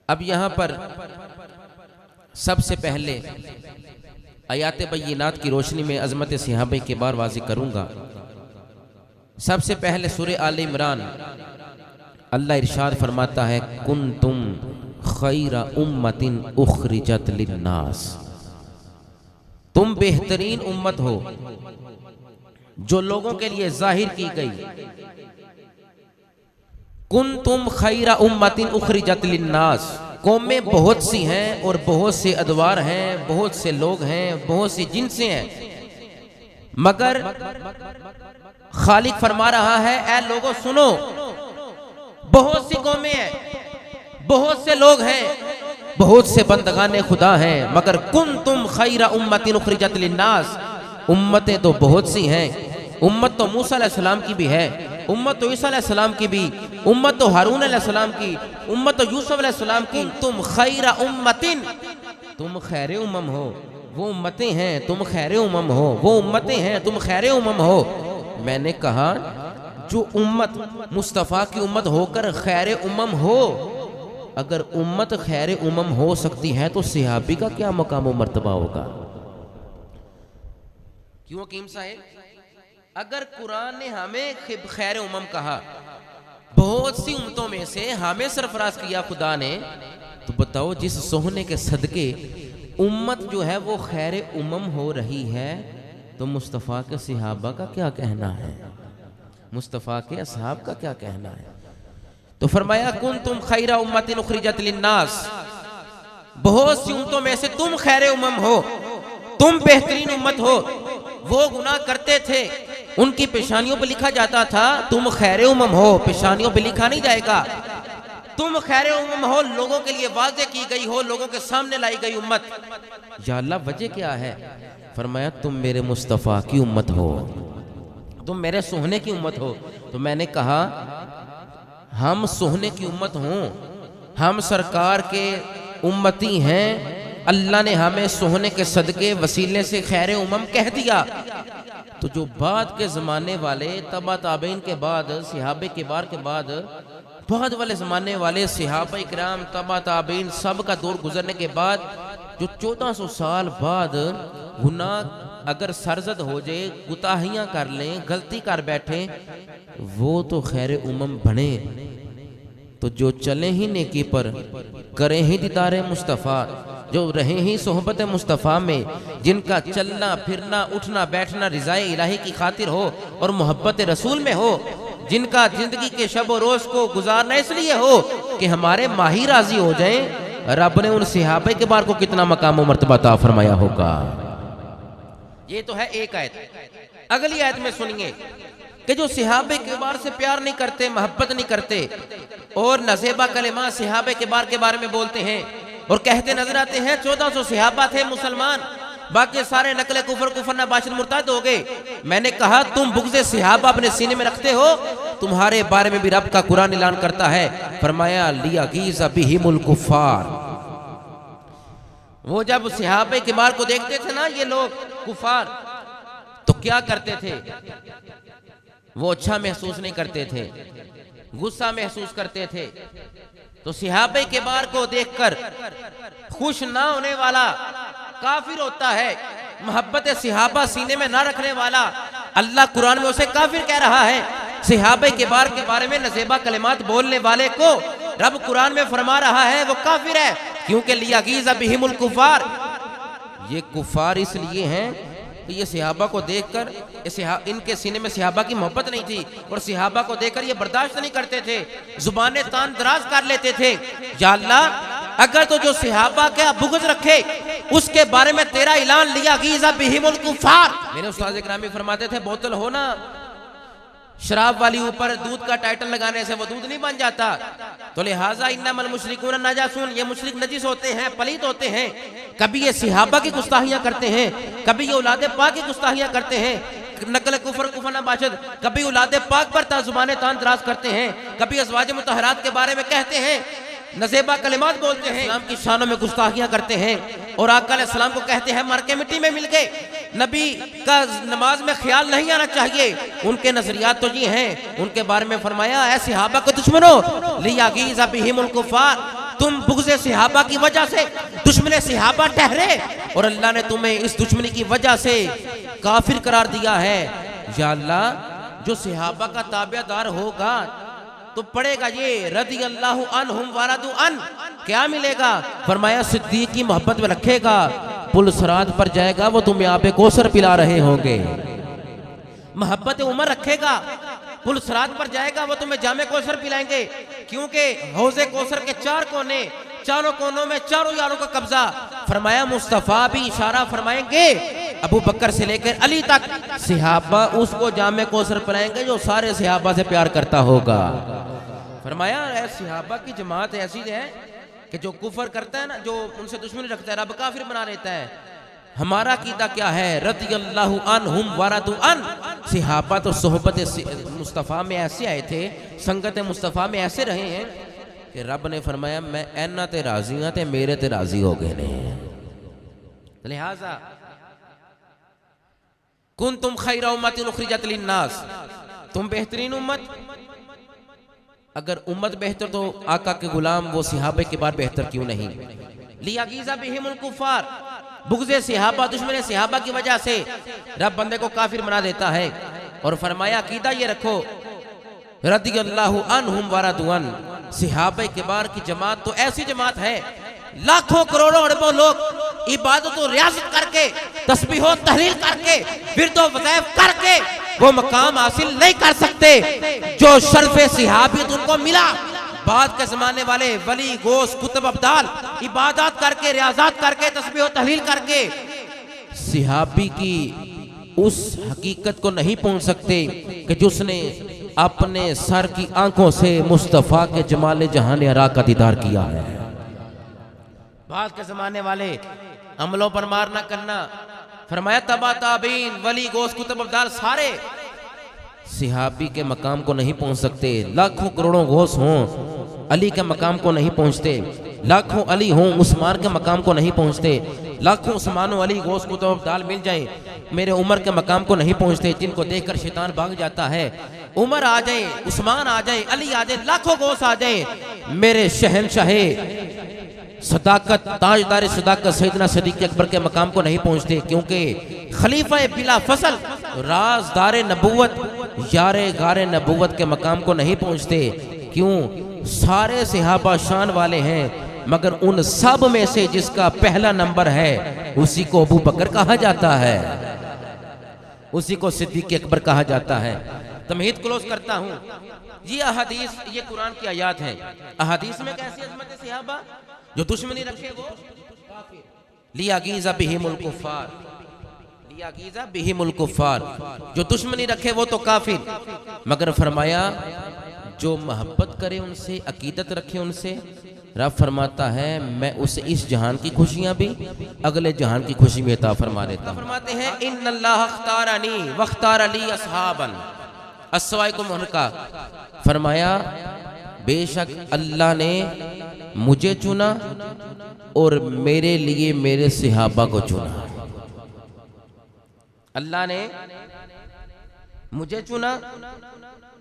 अब यहाँ पर सबसे पहले आयात बय्यिनात की रोशनी में अज़मत सहाबा के बार वाज़िह करूँगा। सबसे पहले सूरह आल इमरान अल्लाह इरशाद फरमाता है, कुंतुम खैरा उम्मतिन उखरिजत लिन्नास, तुम बेहतरीन उम्मत हो जो लोगों के लिए जाहिर की गई। कुंतुम खैरा उम्मतिन उखरिजत लिन्नास, कौमें बहुत सी हैं और बहुत से अदवार हैं, बहुत से लोग हैं, बहुत सी जिनसे हैं, मगर खालिक फरमा रहा है, ऐ लोगों सुनो, बहुत सी कौमें हैं, बहुत से लोग हैं, बहुत से बंदगाने खुदा हैं, मगर कुंतुम खैरा उम्मतिन उखरिजत लिन्नास, उम्मतें तो बहुत सी हैं। उम्मत तो मूसा अलैहिस्सलाम की भी है, उम्मत तो ईसा अलैहिस्सलाम की भी, उम्मत तो हारून अलैहिस्सलाम की, उम्मत तो यूसुफ अलैहिस्सलाम की। तुम खैरा उम्मतिन, तुम खैर उम्मम हो, वो उम्मतें हैं, तुम खैर उम्मम हो, वो उम्मतें हैं, तुम खैर उम्मम हो। मैंने कहा जो उम्मत मुस्तफ़ा की उम्मत होकर खैर उम्मम हो, अगर उम्मत खैर उम्मम हो सकती है तो सहाबी का क्या मकाम व मर्तबा होगा। क्यों हकीम साहब, अगर कुरान ने हमें खैर उम्मम कहा, बहुत सी उम्मतों में से हमें सरफराज किया खुदा ने, तो बताओ जिस सोहने के सदके उम्मत जो है वो खैर उम्मम हो रही है, तो मुस्तफ़ा के सहाबा का क्या कहना है, मुस्तफ़ा के असहाब का क्या कहना है। तो फरमाया कुंतुम खैरा उम्मतिन उखरिजत लिन्नास, बहुत सी उम्मतों में से तुम खैर उम्मम हो, तुम बेहतरीन उम्मत हो। वो गुनाह करते थे, उनकी पेशानियों पे लिखा जाता था तुम खैर उम्मम हो, पेशानियों पे लिखा नहीं जाएगा। तुम खैर उम्मम हो, लोगों के लिए वाज़े की गई हो, लोगों के सामने लाई गई उम्मत। या अल्लाह वजह क्या है? फरमाया तुम मेरे मुस्तफ़ा की उम्मत हो, तुम मेरे सोहने की उम्मत हो। तो मैंने कहा हम सोहने की उम्मत हों, हम सरकार के उम्मती हैं, अल्लाह ने हमें सोहने के सदके वसीले से खैर उम्मम कह दिया। तो जो बाद के ज़माने वाले तबा ताबईन के बाद, सहाबे के बार के बाद, बाद वाले ज़माने वाले सहाबा इकराम तबा ताबईन सब का दौर गुजरने के बाद जो 1400 साल बाद गुनाह अगर सरजद हो जाए, गुताहियाँ कर लें, गलती कर बैठे, वो तो खैर उम्मम बने। तो जो चले ही नेकी पर, करें ही दीदार मुस्तफ़ा, जो रहे ही सोहबत मुस्तफ़ा में, जिनका चलना फिरना उठना बैठना रिज़ाए इलाही की खातिर हो और मोहब्बत रसूल में हो, जिनका जिंदगी के शब व रोज़ को गुजारना इसलिए हो कि हमारे माही राजी हो जाएं, रब ने उन सहाबे के बार को कितना मकाम व मर्तबा अता फरमाया होगा। ये तो है एक आयत। अगली आयत में सुनिए कि जो सहाबे के बार से प्यार नहीं करते, मोहब्बत नहीं करते और नज़ेबा कलिमा सहाबे के बारे में बोलते हैं और कहते नजर आते हैं 1400 सहाबा थे मुसलमान, बाकी सारे नकले कुफर नबाशिर मुर्ताद हो गए। मैंने कहा तुम बुग़्ज़े सहाबा अपने सीने में रखते हो, तुम्हारे बारे में भी रब का कुरान ऐलान करता है, फरमाया लियगीज़ बिहिमुल कुफ़ार। वो जब सहाबे के बार को देखते थे ना ये लोग कुफार, तो क्या करते थे? वो अच्छा महसूस नहीं करते थे, गुस्सा महसूस करते थे। तो सहाबे के बार को देखकर खुश ना होने वाला काफिर होता है, मोहब्बत सहाबा सीने में ना रखने वाला अल्लाह कुरान में उसे काफिर कह रहा है। सहाबे के बारे में नज़ेबा कलिमात बोलने वाले को रब कुरान में फरमा रहा है वो काफिर है, क्योंकि लियगीज़ बिहिमुल कुफ़ार, ये कुफार इसलिए हैं कि ये सहाबा को देखकर इनके सीने में सहाबा की मोहब्बत नहीं थी और सहाबा को देखकर ये बर्दाश्त नहीं करते थे, जुबानें तान दराज कर लेते थे। या अल्लाह अगर तो जो सहाबा का बुग़्ज़ रखे उसके बारे में तेरा ऐलान लियगीज़ बिहिमुल कुफ़ार। मेरे उस्ताद इकरामी फरमाते थे बोतल हो ना, शराब वाली ऊपर दूध का टाइटल लगाने से वो दूध नहीं बन जाता, तो लिहाजा इन्नमल मुशरिकून नजासून, ये मुशरिक नजीस होते हैं, पलीत होते हैं। कभी ये सहाबा की गुस्ताखियां करते हैं, कभी ये औलाद पाक की गुस्ताखियां करते हैं, नकल कुफर नबाशत, कभी औलाद पाक पर जुबान तान दराज करते हैं, कभी अज़वाज मुतहरात के बारे में कहते हैं, नज़ेबा कलिमात बोलते हैं, इस्लाम की शानों में गुस्ताखियां करते हैं और आका अलैहिस्सलाम को कहते हैं मर के मिट्टी में मिल गए। नबी का नमाज में ख्याल नहीं आना चाहिए। उनके नजरियात तो ये हैं, उनके बारे में फरमाया ऐ सहाबा को दुश्मनों लियगीज़ बिहिमुल कुफ़ार, तुम बुग़्ज़े सहाबा की वजह से दुश्मन सहाबा ठहरे और अल्लाह ने तुम्हें इस दुश्मनी की वजह से काफिर करार दिया है। या अल्लाह, जो सहाबा का ताबेदार होगा तो पढ़ेगा ये रदी अल्लाहु अन्हुम वरदू अन, क्या मिलेगा? फरमाया सिद्दीक की मोहब्बत में रखेगा, पुल सरात पर जाएगा वो तुम्हें आबे कौसर पिला रहे होंगे। मोहब्बत उमर रखेगा, पुल सरात पर जाएगा वो तुम्हें जामे कौसर पिलाएंगे, क्योंकि हौज़े कौसर के चार कोने, चारों कोनों में चारों यारों का कब्जा। फरमाया मुस्तफ़ा भी इशारा फरमाएंगे अबू बकर से लेकर अली तक, सहाबा उसको जामे कौसर पिलाएंगे जो सारे सहाबा से प्यार करता होगा। फरमाया सहाबा की जमात ऐसी है कि जो कुफर करता है ना, जो उनसे दुश्मनी रखता है, रब काफिर बना देता है। हमारा कीदा क्या है? रदी अल्लाहु अन्हुम वरदू अन। सहाबा तो सोहबत मुस्तफ़ा में ऐसे आए थे, संगत मुस्तफ़ा में ऐसे रहे हैं कि रब ने फरमाया मैं एना ते राजी हाँ ते मेरे ते राजी हो गए ने। लिहाजा कुंतुम खैरा उम्मतिन उखरिजत लिन्नास, तुम बेहतरीन उम्मत। अगर उम्मत बेहतर तो आका के गुलाम वो सहाबा के बाद बेहतर क्यों नहीं? लियगीज़ा बिहिमुल कुफ़ार, बुग़्ज़े सहाबा दुश्मन सहाबा की वजह से रब बंदे को काफिर बना देता है। और फरमाया अकीदा ये रखो रदी अल्लाहु अन्हुम वरदू अन, सहाबा के बार की जमात तो ऐसी जमात है, लाखों करोड़ों अरबों लोग इबादत और रियाज़त करके, तस्बीह और तहलील करके, विर्द और वज़ाइफ करके वो मकाम हासिल नहीं कर सकते जो शर्फ़े सहाबियत उनको मिला। बाद के जमाने वाले वली गोस कुतुब अब्दाल इबादत करके, रियाज़त करके, तस्बीह और तहलील करके सहाबी की उस हकीकत को नहीं पहुंच सकते कि जिसने अपने सर की आंखों से मुस्तफ़ा के जमाले जहान अरा का दीदार किया है। बाद के जमाने वाले अमलों पर मार ना करना। फरमाया तबा ताबीन वली गोस कुतुब अब्दाल सारे सहाबी के मकाम को नहीं पहुंच सकते। लाखों करोड़ों गोस हों, अली के मकाम को नहीं पहुंचते। लाखों अली हों, उस्मान के मकाम को नहीं पहुंचते। लाखों उस्मान अली गोस कुतुब अब्दाल मिल जाए, मेरे उमर के मकाम को नहीं पहुंचते, जिनको देखकर शैतान भाग जाता है। उमर आ जाए, उस्मान आ जाए, अली आ जाए, लाखों गोस आ जाए, मेरे शहनशाहे सदाकत ताजदार सदाकत सैयदना सिद्दीक़ अकबर के मकाम को नहीं पहुंचते, क्योंकि खलीफा बिला फसल राजदार नबूवत यारे गारे नबूवत के मकाम को नहीं पहुंचते। क्यों? सारे सहाबा शान वाले हैं, मगर उन सब में से जिसका पहला नंबर है उसी को अबू बकर कहा जाता है, उसी को सिद्दीक़ अकबर कहा जाता है। तमहीद क्लोज करता हूँ। ये अहादीस, ये कुरान की आयत है। अहादीस में कैसी अज़मत सहाबा, जो दुश्मनी रखे वो लियगीज़ा बिहिमुल कुफ़ार, लियगीज़ा बिहिमुल कुफ़ार, जो दुश्मनी रखे वो तो काफिर। मगर फरमाया जो मोहब्बत करे उनसे, अकीदत रखे उनसे, रब फरमाता है मैं उसे इस जहान की खुशियां भी अगले जहान की खुशी में अता फरमा देता हूं। फरमाते हैं इन्नल्लाह अख्तारनी वख्तार ली अस्हाबन अस्वाइकुम उनका। फरमाया बेशक अल्लाह ने मुझे चुना और मेरे लिए मेरे सहाबा को चुना। अल्लाह ने मुझे चुना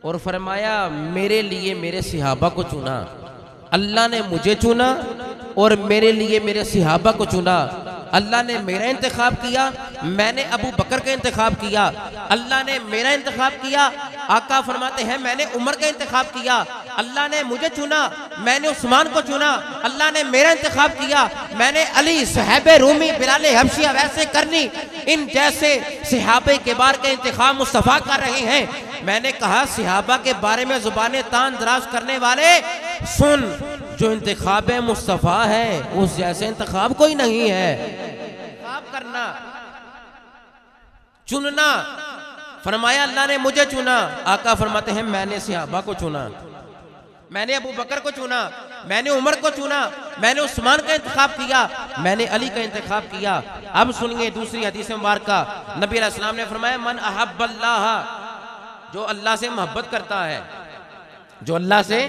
और फरमाया मेरे लिए मेरे सहाबा को चुना। अल्लाह ने मुझे चुना और मेरे लिए मेरे सहाबा को चुना। अल्लाह ने मेरा इंतखाब किया, मैंने अबू बकर का इंतखाब किया। अल्लाह ने मेरा इंतखाब किया, आका फरमाते हैं मैंने उमर का इंतखाब किया। अल्लाह ने मुझे चुना, मैंने उस्मान को चुना। अल्लाह ने मेरा इंतखाब किया, मैंने अली, सहाबे रूमी, बिलाल हबशी, वैसे करनी, इन जैसे सहाबे के बार का इंतखाब मुस्तफ़ा कर रहे हैं। मैंने कहा सहाबा के बारे में जुबाने तान दराज करने वाले सुन, जो इंतखाब मुस्तफ़ा है उस जैसे इंतखाब कोई नहीं है। इंतखाब करना, चुनना। फरमाया अल्लाह ने मुझे चुना, आका फरमाते हैं मैंने सहाबा को चुना, मैंने अबू बकर को चुना, मैंने उमर को चुना, मैंने उस्मान का इंतखाब किया, मैंने अली का इंतखाब किया। अब सुनिए दूसरी हदीस मुबारक, नबी अलैहि सलाम ने फरमाया मन अहब्बल्लाह, जो अल्लाह से मोहब्बत करता है, जो अल्लाह से,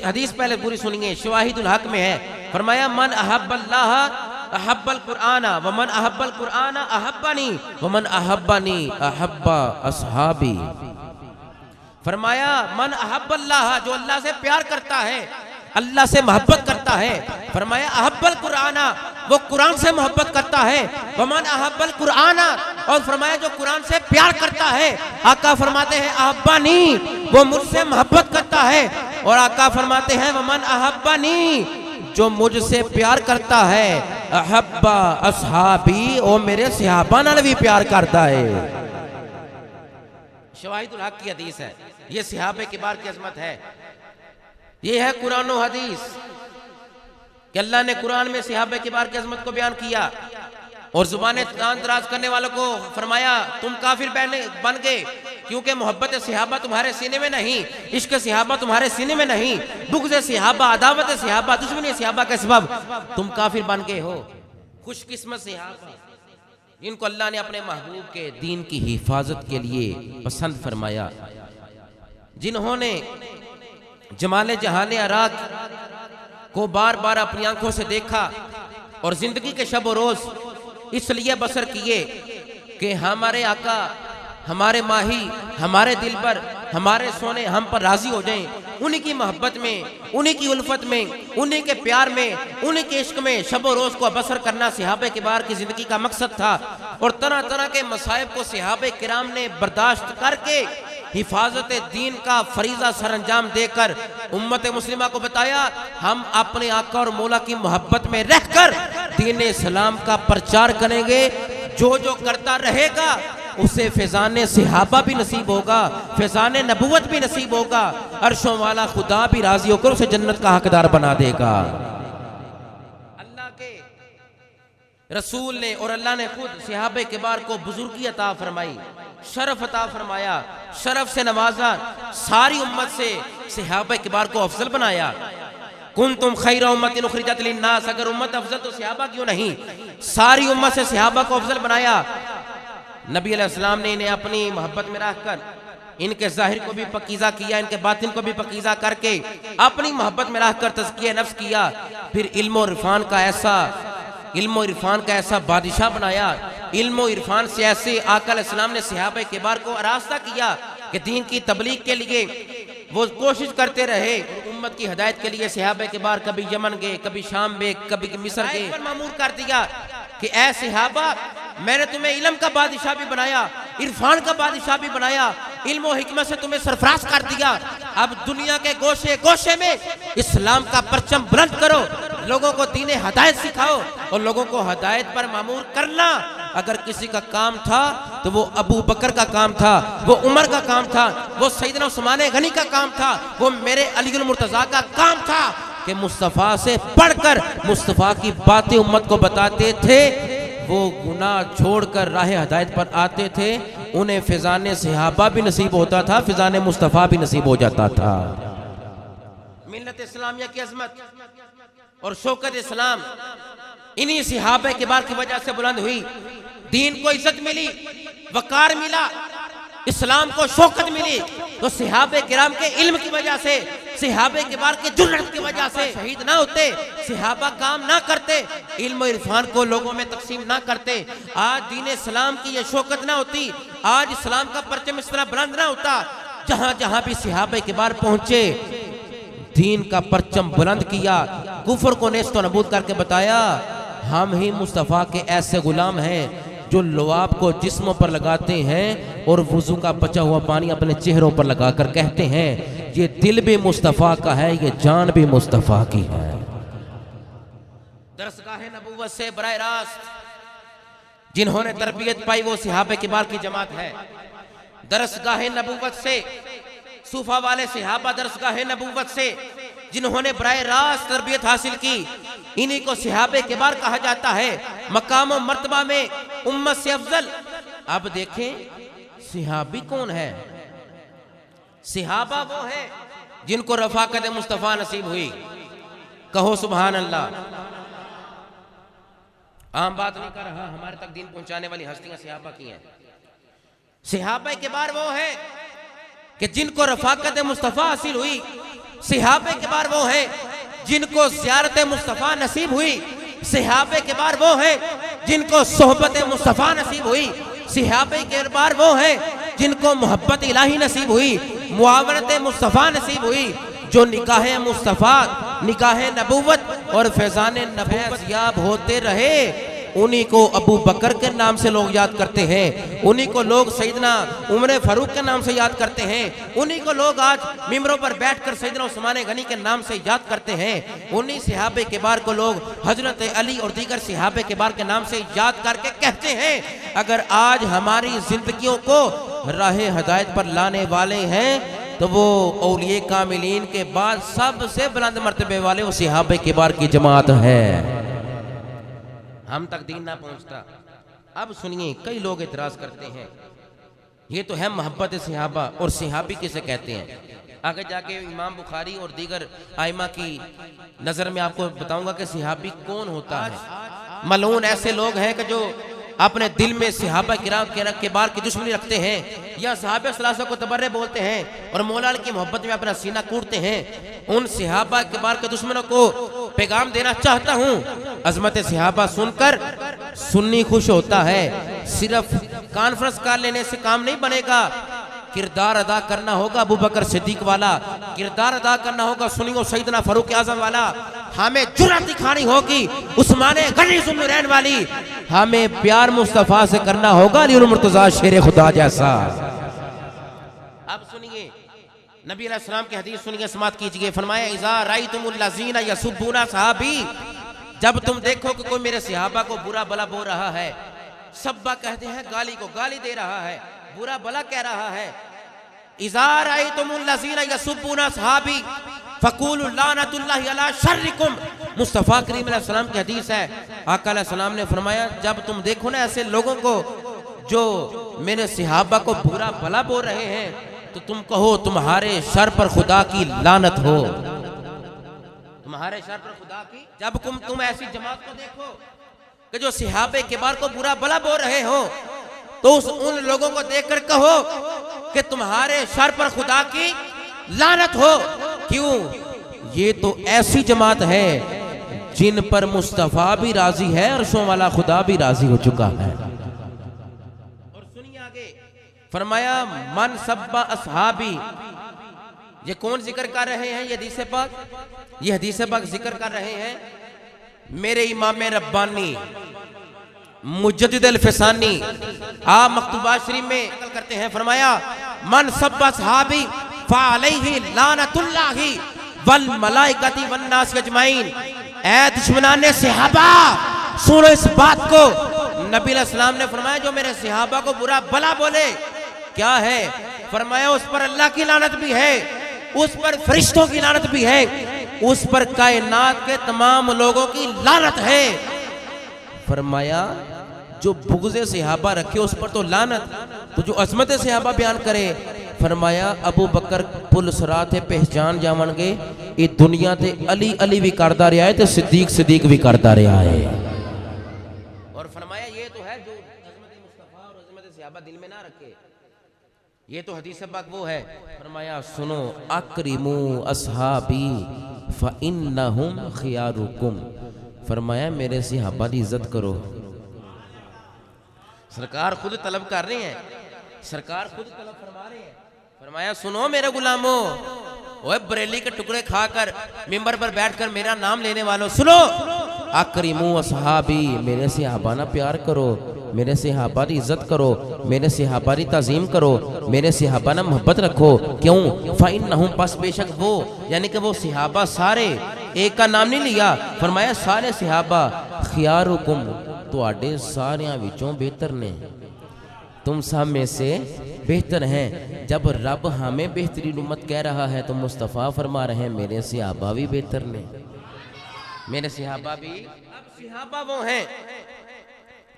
हदीस पहले पूरी सुनिए, शवाहिदुल हक में है। फरमाया मन अहब्बल्लाह अहब्बल कुरआना व मन अहब्बल कुरआना अहब्बनी व मन अहब्बनी अहब्बा अस्हाबी। फरमाया मन अहब्बल्लाह, जो अल्लाह से प्यार करता है, अल्लाह से मोहब्बत करता है। फरमाया अहब्बल कुराना, वो कुरान से मोहब्बत करता है। वमन अहब्बल कुराना, और फरमाया जो कुरान से प्यार करता है। आका फरमाते हैं अहब्बानी, वो मुझसे मोहब्बत करता है। और आका फरमाते हैं वमन अहब्बानी, जो मुझसे प्यार करता है, अहब्बा असहाबी, ओ मेरे सहाबा नाल भी प्यार करता है। शवाहिदुल हक की हदीस है, ये सहाबे किबार की अजमत है। ये है कुरान और हदीस कि अल्लाह ने कुरान में सहाबे किबार की अजमत को बयान किया और जुबाने दराज करने वालों को फरमाया तुम काफिर बन गए, क्योंकि मोहब्बत सहाबा तुम्हारे सीने में नहीं, इश्क सहाबा तुम्हारे सीने में नहीं, बुग़्ज़ सहाबा, अदावत सहाबा, दुश्मनी सहाबा के सबब तुम काफिर बन गए हो। खुशकिस्मत सहाबा जिनको अल्लाह ने अपने महबूब के दीन की हिफाजत के लिए पसंद फरमाया, जिन्होंने जमाले जहाने अराक को बार बार अपनी आंखों से देखा और जिंदगी के शब रोज इसलिए बसर किए कि हमारे आका, हमारे माही, हमारे दिल पर, हमारे सोने हम पर राजी हो जाएं। उन्हीं की मोहब्बत में, उन्हीं की उल्फत में, उन्हीं के प्यार में, उन्हीं के इश्क में शब रोज को बसर करना सहाबे किबार की जिंदगी का मकसद था। और तरह तरह के मसाइब को सहाबे किराम ने बर्दाश्त करके हिफाजत दीन का फरीजा सरंजाम देकर उम्मत मुस्लिमा को बताया हम अपने आका और मौला की मोहब्बत में रहकर दीन इस्लाम का प्रचार करेंगे। जो जो करता रहेगा उसे फैजान सहाबा भी नसीब होगा, फैजान नबुवत भी नसीब होगा, अर्शों वाला खुदा भी राजी होकर उसे जन्नत का हकदार बना देगा। अल्लाह के रसूल ने और अल्लाह ने खुद सहाबे किबार को बुजुर्गी अता फरमाई, शरफ अता फरमाया, शरफ से नवाजा, सारी उम्मत से सहाबे किबार को अफजल बनाया। कुंतुम खैरा उम्मतिन उखरिजत लिन्नास, अगर उम्मत अफजल तो सहाबा क्यों नहीं, सारी उम्मत से सहाबा को अफजल बनाया। नबी अलैहिस्सलाम ने इन्हें अपनी मोहब्बत में रखकर इनके जाहिर को भी पकीज़ा किया, इनके बातिन को भी पकीज़ा करके अपनी मोहब्बत में रखकर तज़किया नफ्स किया। फिर इल्म और इरफान का ऐसा बादशाह बनाया, इल्म और इरफान से ऐसे आका अलैहिस्सलाम ने सहाबा किबार को आरास्ता किया कि दीन की तबलीग के लिए वो कोशिश करते रहे। उम्मत की हिदायत के लिए सहाबा किबार कभी यमन गए, कभी शाम गए, कभी मिस्र गए। मामूर कर दिया कि ऐ सहाबा, मैंने तुम्हें इल्म का बादशाह भी बनाया, इरफान का बादशाह भी बनाया, इल्म और हिकमत से तुम्हें सरफराज कर दिया। अब दुनिया के गोशे गोशे में इस्लाम का परचम बुलंद करो, लोगों को दीन हिदायत सिखाओ और लोगों को हिदायत पर मामूर करना। अगर किसी का काम था तो वो अबू बकर का काम था, वो उमर का काम था, वो सैयदना उस्मान गनी का काम था, वो मेरे अलीउल मुर्तजा का काम था कि मुस्तफ़ा से पढ़कर मुस्तफ़ा की बातें उम्मत को बताते थे। वो गुनाह छोड़कर राह हिदायत पर आते थे, उन्हें फिजान सहाबा भी नसीब होता था, फिजान मुस्तफ़ा भी नसीब हो जाता था। मिल्लत इस्लामिया की अजमत और शौकत इस्लाम इन्हीं सहाबा किबार की वजह से बुलंद हुई। दीन को इज्जत मिली, वकार मिला, इस्लाम को शौकत मिली तो सहाबे किराम के इल्म की वजह से, सहाबे किबार के जुर्रत की वजह से शहीद ना होते, सहाबा काम ना करते, इल्म और इरफान को लोगों में तकसीम ना करते, आज दीन इस्लाम की ये शौकत ना होती, आज इस्लाम का परचम इस तरह बुलंद ना होता। जहां जहां भी सहाबे किबार पहुंचे दीन का परचम बुलंद किया, कुफर को नेस्तो नबूद करके बताया हम ही मुस्तफ़ा के ऐसे गुलाम हैं जो लुआब को जिस्मों पर लगाते हैं और वुजू का बचा हुआ पानी अपने चेहरों पर लगाकर कहते हैं ये दिल भी मुस्तफ़ा का है, ये जान भी मुस्तफ़ा की है। दरसगाह नबूवत से बराह रास्त जिन्होंने तरबियत पाई वो सहाबा किबार की जमात है। दरसगाह नबूवत से सूफा वाले सहाबा, दरसगाह नबूवत से जिन्होंने बराह रास्त तरबियत हासिल की, इन्हीं को सहाबे किबार कहा जाता है। मकाम और मर्तबा में उम्मत से अफजल। अब देखें सहाबी कौन है? सहाबा वो है जिनको रफाकत मुस्तफ़ा नसीब हुई। कहो सुभान अल्लाह। आम बात नहीं कर रहा, हमारे तक दीन पहुंचाने वाली हस्तियां सहाबा की हैं। सहाबा किबार वो है कि जिनको रफाकत मुस्तफ़ा हासिल हुई। सहाबा किबार वो है जिनको ज़ियारत मुस्तफ़ा नसीब हुई। सहाबा किबार वो है जिनको सोहबत मुस्तफ़ा नसीब हुई। सहाबा किबार वो है जिनको मोहब्बत इलाही नसीब हुई, मुआवनत मुस्तफ़ा नसीब हुई, जो निकाह मुस्तफ़ा निकाह नबूवत और फैजान नबूवत याब होते रहे, उन्हीं को अबू बकर के नाम से लोग याद करते हैं, उन्हीं को लोग सैयदना उमर फारूक के नाम से याद करते हैं, उन्हीं को लोग आज मिंबरों पर बैठकर सैयदना उस्मान गनी के नाम से याद करते हैं, उन्हीं सहाबे किबार को लोग हजरत अली और दीगर सहाबे किबार के नाम से याद करके कहते हैं। अगर आज हमारी जिंदगियों को राह हदायत पर लाने वाले हैं तो वो औलिए कामिलीन के बाद सबसे बुलंद मर्तबे वाले वो सहाबे किबार की जमात है। हम तक दीन ना पहुंचता। अब सुनिए, कई लोग इतराज करते हैं, ये तो है मोहब्बत सहाबा, और सहाबी किसे कहते हैं? आगे जाके इमाम बुखारी और दीगर आइमा की नजर में आपको बताऊंगा कि सहाबी कौन होता है। मलून ऐसे लोग हैं कि जो अपने दिल में सहाबा किराम के बार की दुश्मनी रखते हैं, या सहाबे सलासा को तबर्रे बोलते हैं और मौला की मोहब्बत में अपना सीना कूटते हैं। उन सहाबा के बार के दुश्मनों को पैगाम देना चाहता हूं, अजमत सहाबा सुनकर सुन्नी खुश होता है। सिर्फ कॉन्फ्रेंस कॉल लेने से काम नहीं बनेगा, किरदार अदा करना होगा अबू बकर सिद्दीक वाला, किरदार अदा करना होगा सुनियो सैयदना फारूक आजम वाला, हमें जुर्रत दिखानी होगी उस्मान गनी ज़ुन्नुरैन वाली, हमें प्यार मुस्तफा से करना होगा अली मुर्तज़ा शेर खुदा जैसा। अब सुनिए, नबी अलैहिस्सलाम की हदीस सुनिए, समात कीजिए। फरमाया इज़ा रायतुमुल लज़ीना यसुब्बूना सहाबी, जब तुम देखो कि कोई मेरे सहाबा को बुरा भला बोल रहा है, सब्बा कहते हैं गाली को, गाली दे रहा है, बुरा भला कह रहा है। इज़ा रायतुमुल लज़ीना यसुब्बूना सहाबी फक़ूलु लानतुल्लाहि अला शर्रिकुम, मुस्तफ़ा करीम अलैहिस्सलाम की हदीस है। आका अलैहिस्सलाम ने फरमाया जब तुम देखो ना ऐसे लोगों को जो मेरे सहाबा को बुरा भला बोल रहे हैं, तो तुम कहो तुम्हारे शर पर खुदा की लानत हो, तुम्हारे शर पर खुदा की। जब तुम ऐसी जमात को देखो कि जो सहाबे किबार को बुरा भला बोल रहे हो, तो उन लोगों को देखकर कहो कि तुम्हारे शर पर खुदा की लानत हो। क्यों? ये तो ऐसी जमात है जिन पर मुस्तफा भी राजी है, अर्शों वाला खुदा भी राजी हो चुका है। और सुनिए आगे, फरमाया मन सब्बा असहाबी, ये कौन जिक्र कर रहे हैं? ये हदीस पाक, ये हदीस पाक जिक्र कर रहे हैं मेरे इमाम रब्बानी मुजद्दिद अल-फिसानी, आप मकतूबा शरीफ में नकल करते हैं। फरमाया मन सब्बा असहाबी फ़अलैहि लानतुल्लाहि वल मलाइकति वन नास अजमाइन। ऐ दुश्मनाने सहाबा, सुनो इस बात को। नबी अलैहिस्सलाम ने फरमाया जो मेरे सहाबा को बुरा भला बोले, क्या है? फरमाया उस पर अल्लाह की लानत भी है, उस पर फरिश्तों की लानत भी है, उस पर कायनात के तमाम लोगों की लानत है। फरमाया जो बुग़्ज़े सहाबा रखे उस पर तो लानत, तो जो अज़मत सहाबा बयान करे, फरमाया अबू बकर पुल सरात पहचान जावणगे, ये दुनिया ते अली अली भी करता रहा है, तो सिद्दीक सिद्दीक भी करता रहा है। और फरमाया ये तो है जो अज़मत मुस्तफ़ा और अज़मत सहाबा दिल में ना रखे, ये तो हदीस पाक वो है। फरमाया सुनो अकरिमू असहाबी फ़इन्नहुम खियारुकुम, फरमाया मेरे सहाबा की इज्जत करो। सरकार खुद तलब कर रहे हैं, सरकार खुद तलब फरमा रहे हैं। फरमाया सुनो मेरे गुलामों, ओए बरेली के टुकड़े खाकर मिंबर पर बैठकर मेरा नाम लेने वालों, सुनो अकरिमू असहाबी, मेरे सहाबा ना प्यार करो, मेरे सहाबा की इज्जत करो, मेरे सहाबा की ताज़ीम करो, मेरे सहाबा ना मोहब्बत रखो। क्यों? फ़इन्नहुम, बस बेशक वो, यानी कि वो सहाबा सारे, एक का नाम नहीं लिया, फरमाया सारे सहाबा खियारुकुम, तुहाडे सारियां विचों बेहतर ने, तुम सब में से बेहतर हैं। जब रब हमें बेहतरीन उम्मत कह रहा है तो मुस्तफ़ा फरमा रहे हैं मेरे सहाबा भी बेहतर ने, मेरे सहाबा भी। अब सहाबा वो हैं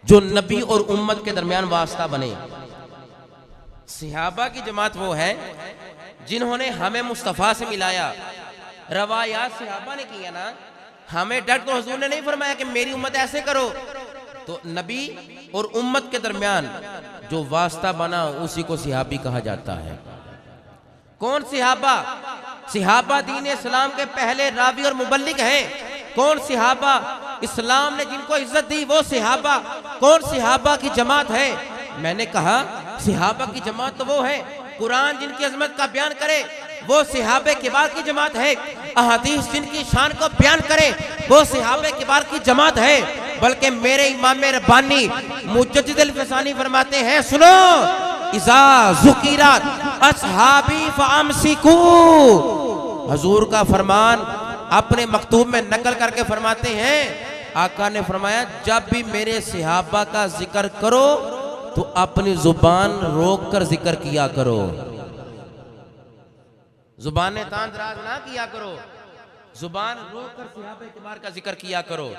जो नबी और उम्मत के दरमियान वास्ता बने। सहाबा की जमात वो है जिन्होंने हमें मुस्तफ़ा से मिलाया। रवायात सहाबा ने किया ना, हमें डायरेक्ट तो हुजूर ने नहीं फरमाया कि मेरी उम्मत ऐसे करो, तो नबी और उम्मत के दरमियान जो वास्ता बना उसी को सहाबी कहा जाता है। कौन सहाबा? सहाबा दीन इस्लाम के पहले रावी और मुबल्लिग हैं। कौन सहाबा? इस्लाम ने जिनको इज्जत दी वो सहाबा। कौन सहाबा की जमात है? मैंने कहा सहाबा की जमात तो वो है कुरान जिनकी अजमत का बयान करे, वो सहाबे किबार की जमात है। अहादीस जिनकी शान को बयान करे वो सहाबे किबार की जमात है। बल्कि मेरे इमाम रब्बानी मुजद्दिद अल-फसानी फरमाते हैं, सुनो, इज़ा ज़ुकिरत अस्हाबी फअमसिकू। हुजूर का फरमान अपने मकतूब में नकल करके फरमाते हैं, आका ने फरमाया जब भी मेरे सहाबा का जिक्र करो तो अपनी जुबान रोक कर जिक्र किया करो, जुबान तान दराज ना किया करो, जुबान रोक कर सहाबे किबार का जिक्र किया करो।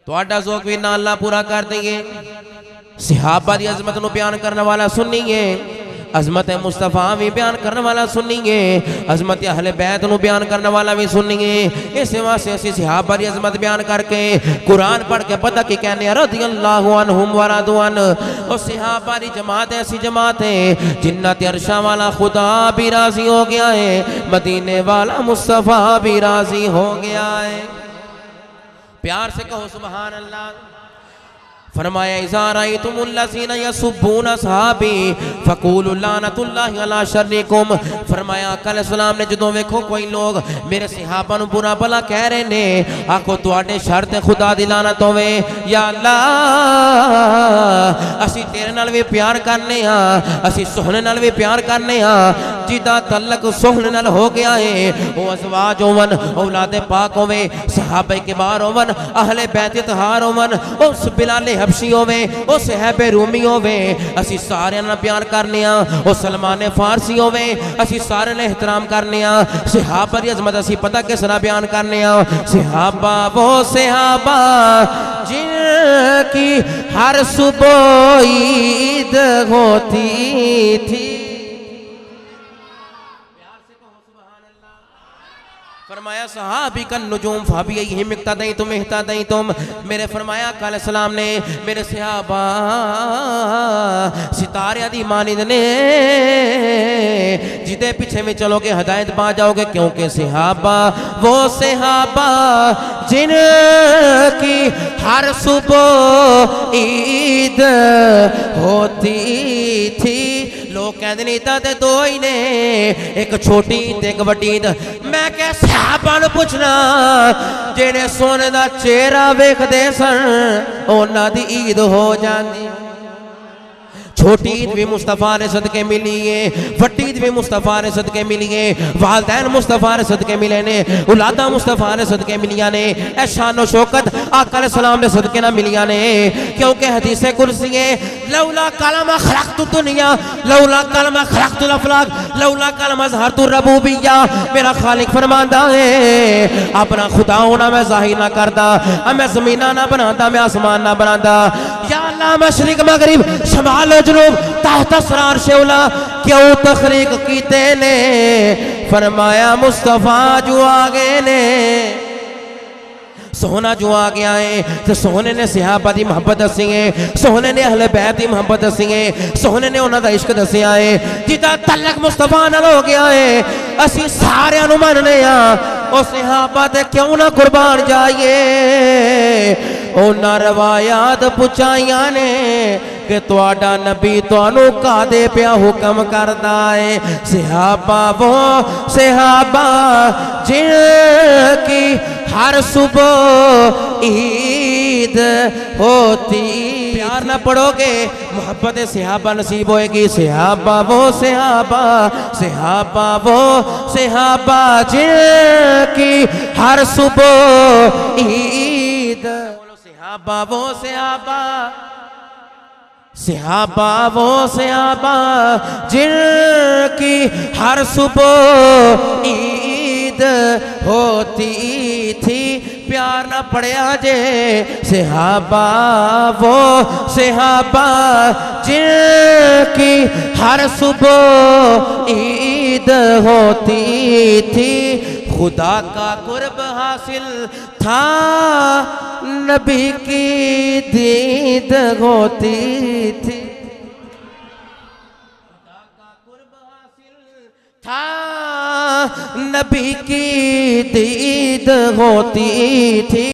तो आडा ज़ौक़ भी ना अल्लाह पूरा कर देंगे। सहाबा दी अजमत नु बयान करने वाला सुनिए, अजमत मुस्तफा भी बयान करने वाला सुनिए, अजमत अहले बैत नु बयान करने वाला भी सुनिए। इस वास्ते असी सहाबा दी अजमत बयान करके कुरान पढ़ के पता की कहने रज़ियल्लाहु अन्हुम व रज़ू अन्हु। और सहाबा दी जमात ऐसी जमात है जिन्नत अर्शा वाला खुदा भी राजी हो गया है, मदीने वाला मुस्तफा भी राजी हो गया है। प्यार से कहो सुभान अल्लाह। फरमाया इज़ा रअयतुमुल्लज़ीना यसुब्बूना असहाबी फ़क़ूलू लानतुल्लाहि अला शर्रिकुम। फरमाया कल सलाम ने जदों वेखो कोई लोग मेरे सहाबा नूं बुरा भला कह रहे ने, आखो तुहाडे शर ते खुदा दी लानत होवे। या अल्लाह असी तेरे नाल भी प्यार करने हां, असी सोहने नाल भी प्यार करने हां। जिदा तलक सोहने नाल हो गया है वो अज़वाज होवन, औलादे पाक होवे, सहाबे किबार होवन, अहले बैत तहार होवन, उस बिलाल हबशी होवे, ओ सहबे रूमी होवे, असी सारे नाल प्यार करने आ। ओ सलमान फारसी होवे, असी सारे ने एहतराम करने आ। सहाबा दी अजमत असी पता किस तरह बयान करने आ। सहाबा वो सहाबा जिनकी हर सुबह ईद होती थी। फरमाया सहाबी का नुजूम फाबी यही मिकता दई तुम इहता दई तुम। मेरे फरमाया कल सलाम ने मेरे सहाबा सितारे दी मानिंद ने, जिदे पीछे में चलोगे हदायत पा जाओगे। क्योंकि सहाबा वो सहाबा जिनकी हर सुबह ईद होती थी। लोग कहते नहीं इतना तो दो ही ने, एक छोटी ते एक वड्डी। मैं क्या सहाबा नूं पुछना जेड़े सोने दा चेहरा वेखदे सन उन्हां दी ईद हो जाती। छोटी ईद भी मुस्तफा ने सदके मिली है, वड्डी ईद भी मुस्तफा ने सदके मिली है, वालदैन मुस्तफा ने सदके मिले ने, औलादा मुस्तफा ने सदके मिलिया ने, ए शान शौकत आका अलैहि सलाम ने सदके ना मिलिया ने। क्योंकि हदीस कुर्सी है, लौला कलमा खलक़तु दुनिया लौला कलमा खलक़तुल अफ़लाक लौला कलमा ज़हरतु रबूबिय्या। मेरा खालिक फरमाता है अपना खुदा होना मैं जाहिर ना करता, मैं ज़मीना ना बनाता, मैं आसमान ना बनाता। या अल्लाह मशरिक मगरिब शमाल जुनूब तहत असरार शौला क्यों तखलीक कीते ने। फरमाया मुस्तफा जो आ गए ने, सोहना जो आ गया है, तो सोहने ने सहाबा दी मोहब्बत दसी है, सोहने ने अहले बैत दी मोहब्बत दसी है, सोहने ने उन्हां दा इश्क दसिया है। जिदा तलक मुस्तफा नाल हो गया है असी सारे नूं मनने आ। ओ सहाबा ते क्यों ना कुर्बान जाइए। उन्हां रवायात पुछाइयां ने कि तुहाडा नबी तुहानू कादे पिया हुक्म करदा है। सहाबा वो सहाबा जिनकी हर सुबह ईद होती। प्यार ना पढ़ोगे मोहब्बत सहाबा नसीब होएगी। सहाबा वो सहाबा, सहाबा वो सहाबा जिनकी हर सुबह ईद। सहाबा वो सहाबा, सहाबा वो सहाबा जिनकी हर सुबह ईद होती थी। प्यार ना पढ़िया जे सहाबा वो सहाबा जिनकी हर सुबह ईद होती थी। खुदा का कुर्ब हासिल था नबी की दीद होती थी। खुदा का कुर्ब हासिल था नबी की दीद होती थी।